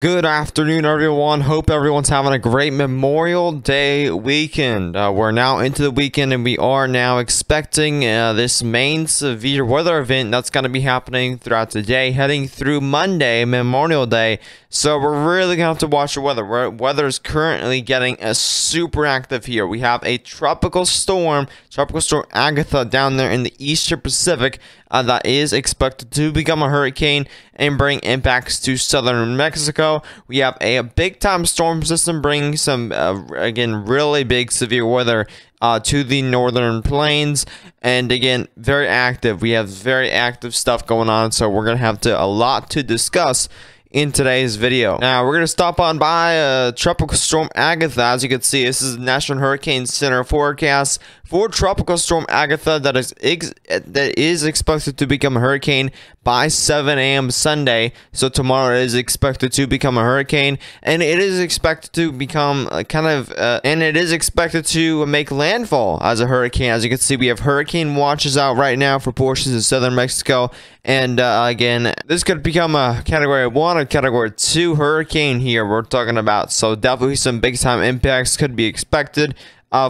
Good afternoon, everyone. Hope everyone's having a great Memorial Day weekend. We're now into the weekend, and we are now expecting this main severe weather event that's going to be happening throughout the day, heading through Monday, Memorial Day. So we're really going to have to watch the weather. Weather is currently getting super active here. We have a tropical storm Agatha down there in the eastern Pacific that is expected to become a hurricane and bring impacts to southern Mexico. We have a big-time storm system bringing some, again, really big severe weather to the northern plains, and again, very active. We have very active stuff going on, so we're going to have a lot to discuss in today's video. Now we're going to stop on by Tropical Storm Agatha. As you can see, this is the National Hurricane Center forecast for Tropical Storm Agatha that is expected to become a hurricane by 7 a.m. Sunday. So tomorrow is expected to become a hurricane, and it is expected to become and it is expected to make landfall as a hurricane. As you can see, we have hurricane watches out right now for portions of southern Mexico, and again, this could become a category 1 or category 2 hurricane here we're talking about. So definitely some big time impacts could be expected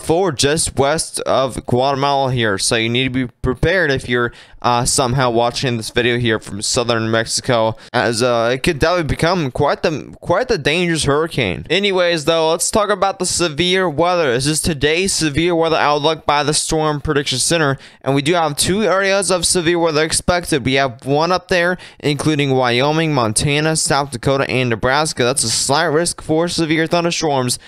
for just west of Guatemala here. So you need to be prepared if you're somehow watching this video here from southern Mexico, as it could definitely become quite the dangerous hurricane. Anyways, though, let's talk about the severe weather. This is today's severe weather outlook by the Storm Prediction Center, and we do have 2 areas of severe weather expected. We have one up there including Wyoming, Montana, South Dakota, and Nebraska. That's a slight risk for severe thunderstorms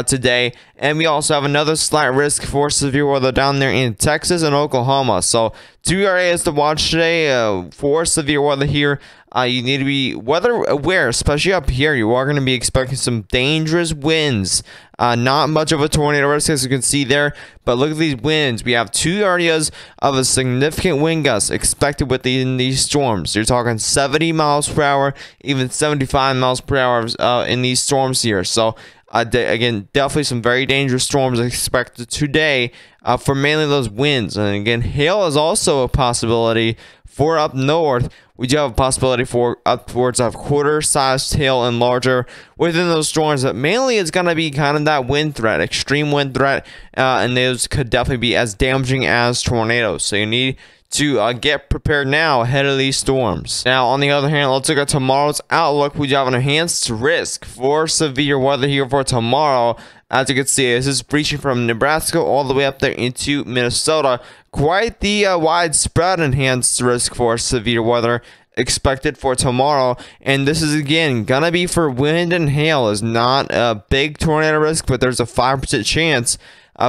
today, and we also have another slight risk for severe weather down there in Texas and Oklahoma. So 2 areas to watch today for severe weather here. You need to be weather aware, especially up here. You are going to be expecting some dangerous winds. Not much of a tornado risk, as you can see there, but look at these winds. We have 2 areas of a significant wind gust expected within these storms. You're talking 70 miles per hour, even 75 miles per hour in these storms here. So again, definitely some very dangerous storms expected today for mainly those winds. And again, hail is also a possibility for up north. We do have a possibility for upwards of quarter-sized hail and larger within those storms, but mainly it's going to be kind of that wind threat, extreme wind threat, and those could definitely be as damaging as tornadoes. So you need to get prepared now ahead of these storms. Now, on the other hand, let's look at tomorrow's outlook. We do have an enhanced risk for severe weather here for tomorrow. As you can see, this is reaching from Nebraska all the way up there into Minnesota. Quite the widespread enhanced risk for severe weather expected for tomorrow, and this is again gonna be for wind and hail. Is not a big tornado risk, but there's a 5% chance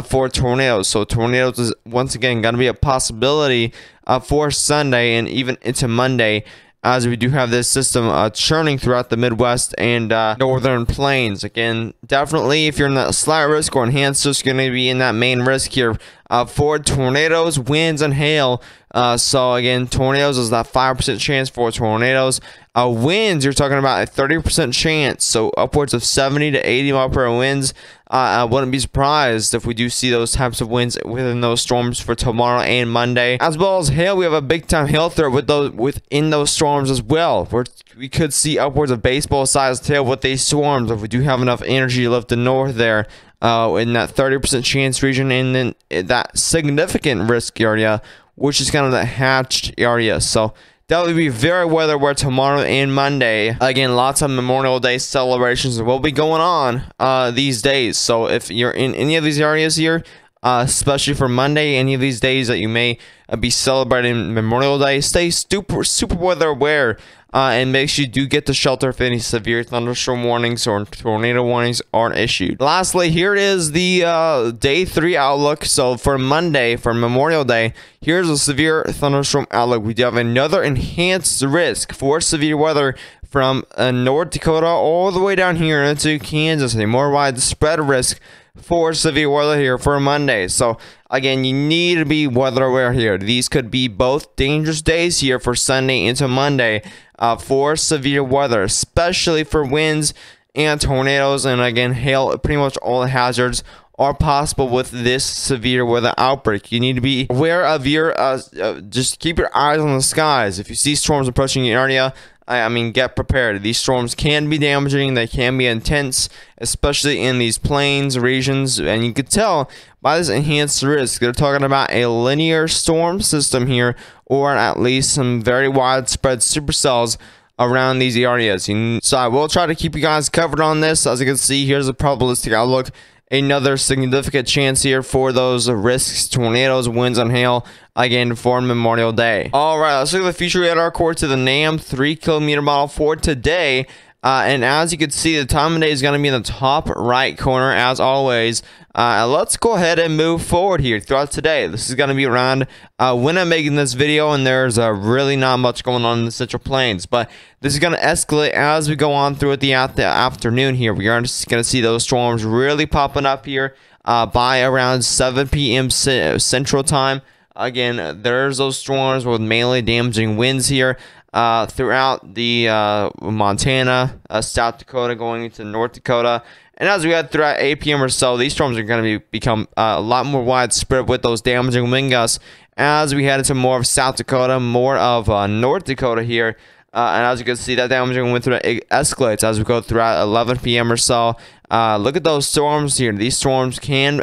for tornadoes. So tornadoes is once again going to be a possibility for Sunday and even into Monday, as we do have this system churning throughout the Midwest and northern plains. Again, definitely if you're in that slight risk or enhanced risk, you're going to be in that main risk here for tornadoes, winds, and hail. So again, tornadoes is that 5% chance for tornadoes. Winds, you're talking about a 30% chance, so upwards of 70 to 80 mile per hour winds. I wouldn't be surprised if we do see those types of winds within those storms for tomorrow and Monday. As well as hail, we have a big time hail threat within those storms as well. We could see upwards of baseball-sized hail with these storms if we do have enough energy left to north there. In that 30% chance region, and then that significant risk area, which is kind of the hatched area. So that would be very weather aware tomorrow and Monday. Again, lots of Memorial Day celebrations will be going on these days. So if you're in any of these areas here, especially for Monday, any of these days that you may be celebrating Memorial Day, stay super weather aware. And make sure you do get to shelter if any severe thunderstorm warnings or tornado warnings aren't issued. Lastly, here is the day 3 outlook. So for Monday, for Memorial Day, here's a severe thunderstorm outlook. We do have another enhanced risk for severe weather from North Dakota all the way down here into Kansas. A more widespread risk for severe weather here for Monday. So again, you need to be weather aware here. These could be both dangerous days here for Sunday into Monday for severe weather, especially for winds and tornadoes, and again, hail. Pretty much all the hazards are possible with this severe weather outbreak. You need to be aware of your just keep your eyes on the skies. If you see storms approaching your area, I mean, get prepared. These storms can be damaging. They can be intense, especially in these plains regions. And you could tell by this enhanced risk, they're talking about a linear storm system here, or at least some very widespread supercells around these areas. So I will try to keep you guys covered on this. As you can see, here's a probabilistic outlook. Another significant chance here for those risks, tornadoes, winds, and hail again for Memorial Day. All right, let's look at the future radar core to the NAM 3-kilometer model for today. And as you can see, the time of day is going to be in the top right corner as always. Let's go ahead and move forward here throughout today. This is going to be around when I'm making this video, and there's really not much going on in the Central Plains. But this is going to escalate as we go on throughout the afternoon here. We are just going to see those storms really popping up here by around 7 p.m. Central Time. Again, there's those storms with mainly damaging winds here throughout the Montana, South Dakota, going into North Dakota. And as we head throughout 8 p.m. or so, these storms are going to become a lot more widespread with those damaging wind gusts as we head into more of South Dakota, more of North Dakota here. And as you can see, that damaging wind threat escalates as we go throughout 11 p.m. or so. Look at those storms here. These storms can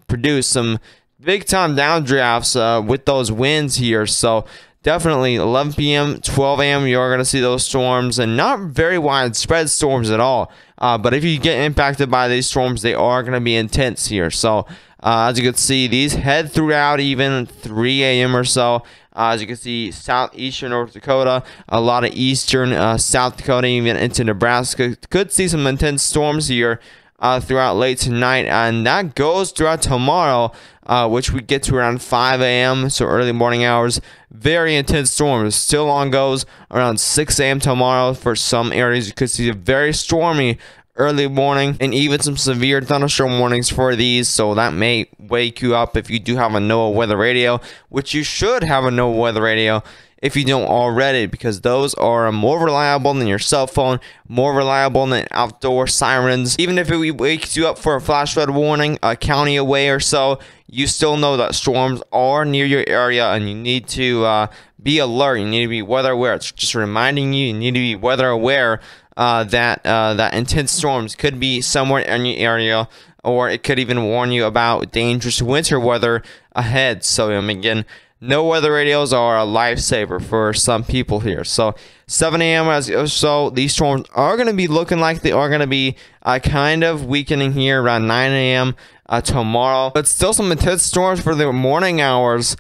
produce some big-time downdrafts with those winds here. So definitely 11 p.m., 12 a.m., you're going to see those storms, and not very widespread storms at all. But if you get impacted by these storms, they are going to be intense here. So as you can see, these head throughout even 3 a.m. or so. As you can see, southeastern North Dakota, a lot of eastern South Dakota, even into Nebraska. Could see some intense storms here throughout late tonight, and that goes throughout tomorrow, which we get to around 5 a.m., so early morning hours. Very intense storms. Still on goes around 6 a.m. tomorrow. For some areas, you could see a very stormy early morning, and even some severe thunderstorm warnings for these. So that may wake you up if you do have a NOAA weather radio, which you should have a NOAA weather radio if you don't already, because those are more reliable than your cell phone, more reliable than outdoor sirens. Even if it wakes you up for a flash flood warning a county away or so, you still know that storms are near your area, and you need to be alert. You need to be weather aware. It's just reminding you, you need to be weather aware that intense storms could be somewhere in your area, or it could even warn you about dangerous winter weather ahead. So again, no weather radios are a lifesaver for some people here. So 7 a.m. as so, these storms are going to be looking like they are going to be kind of weakening here around 9 a.m. Tomorrow. But still some intense storms for the morning hours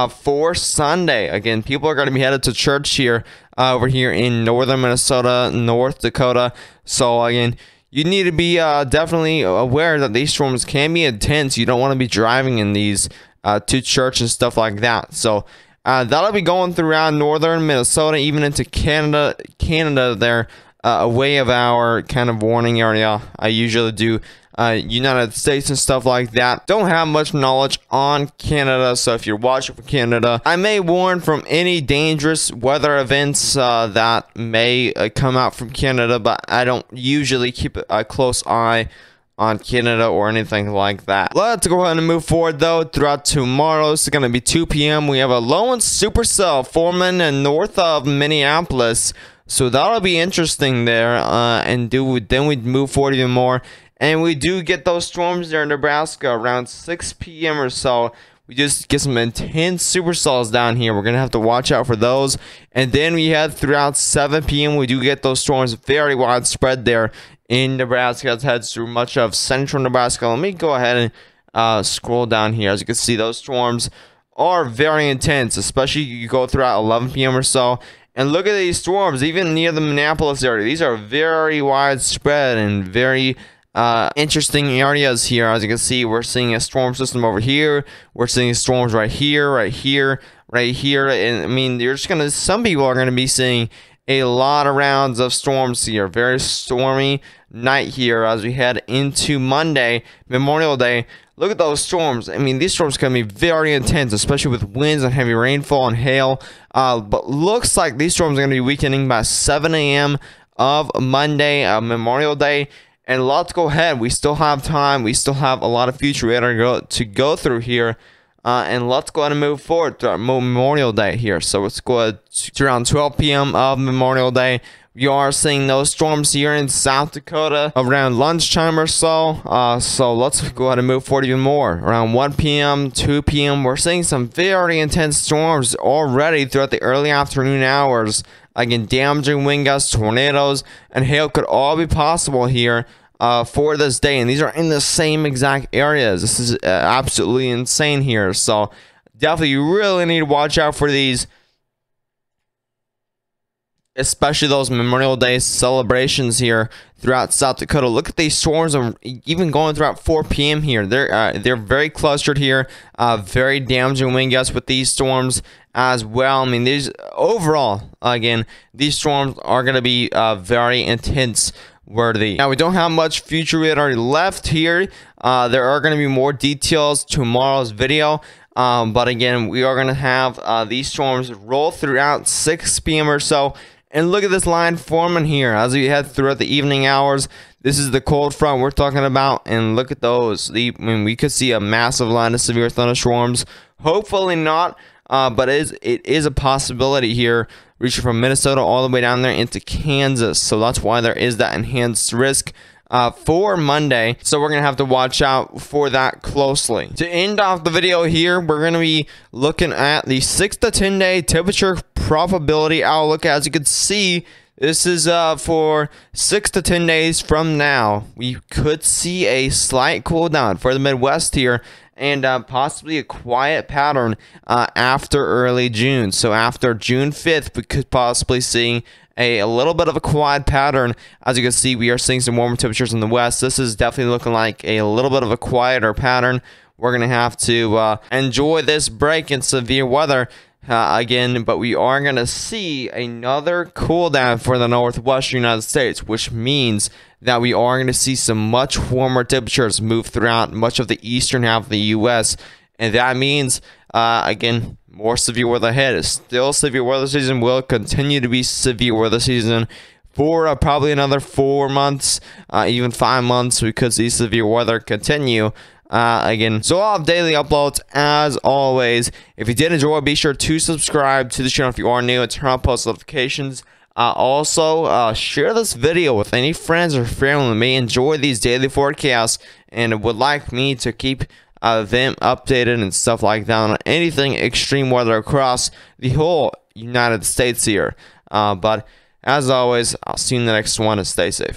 for Sunday. Again, people are going to be headed to church here over here in northern Minnesota, North Dakota. So again, you need to be definitely aware that these storms can be intense. You don't want to be driving in these to church and stuff like that. So that'll be going throughout northern Minnesota, even into Canada there, away of our kind of warning area. I usually do United States and stuff like that. Don't have much knowledge on Canada, so if you're watching for Canada, I may warn from any dangerous weather events that may come out from Canada, but I don't usually keep a close eye on Canada or anything like that. Let's go ahead and move forward though throughout tomorrow. This is going to be 2 p.m. We have a low and supercell forming and north of Minneapolis, so that'll be interesting there. And then we'd move forward even more, and we do get those storms there in Nebraska around 6 p.m. or so. We just get some intense supercells down here. We're going to have to watch out for those. And then we head throughout 7 p.m. We do get those storms very widespread there in Nebraska. It heads through much of central Nebraska. Let me go ahead and scroll down here. As you can see, those storms are very intense, especially you go throughout 11 p.m. or so. And look at these storms, even near the Minneapolis area. These are very widespread and very interesting areas here. As you can see, we're seeing a storm system over here. We're seeing storms right here, right here, right here. And I mean, you're just gonna, some people are gonna be seeing a lot of rounds of storms here. Very stormy night here as we head into Monday, Memorial Day. Look at those storms. I mean, these storms can be very intense, especially with winds and heavy rainfall and hail. But looks like these storms are going to be weakening by 7 a.m. of Monday, Memorial Day. And let's go ahead. We still have time. We still have a lot of future radar to go through here. And let's go ahead and move forward to our Memorial Day here. So let's go ahead to around 12 p.m. of Memorial Day. We are seeing those storms here in South Dakota around lunchtime or so. So let's go ahead and move forward even more. Around 1 p.m., 2 p.m., we're seeing some very intense storms already throughout the early afternoon hours. Again, damaging wind gusts, tornadoes, and hail could all be possible here for this day. And these are in the same exact areas. This is absolutely insane here. So definitely you really need to watch out for these, especially those Memorial Day celebrations here throughout South Dakota. Look at these storms, and even going throughout 4 p.m. here. They're very clustered here. Very damaging wind gusts with these storms as well. I mean, these overall, again, these storms are going to be very intense worthy. Now, we don't have much future radar left here. There are going to be more details tomorrow's video. But again, we are going to have these storms roll throughout 6 p.m. or so. And look at this line forming here as we head throughout the evening hours. This is the cold front we're talking about, and look at those. I mean, we could see a massive line of severe thunderstorms. Hopefully not, but it is a possibility here, reaching from Minnesota all the way down there into Kansas. So that's why there is that enhanced risk for Monday. So we're going to have to watch out for that closely. To end off the video here, we're going to be looking at the 6 to 10 day temperature probability outlook. As you can see, this is for 6 to 10 days from now. We could see a slight cool down for the Midwest here, and possibly a quiet pattern after early June. So after June 5th, we could possibly see a little bit of a quiet pattern. As you can see, we are seeing some warmer temperatures in the west. This is definitely looking like a little bit of a quieter pattern. We're going to have to enjoy this break in severe weather again, but we are going to see another cool down for the northwestern United States, which means that we are going to see some much warmer temperatures move throughout much of the eastern half of the U.S. And that means, again, more severe weather ahead. Still severe weather season, will continue to be severe weather season for probably another 4 months, even 5 months. We could see severe weather continue. Again, so I'll have daily uploads as always. If you did enjoy, be sure to subscribe to the channel if you are new and turn on post notifications. Also, share this video with any friends or family that may enjoy these daily forecasts and would like me to keep them updated and stuff like that on anything extreme weather across the whole United States here. But as always, I'll see you in the next one, and stay safe.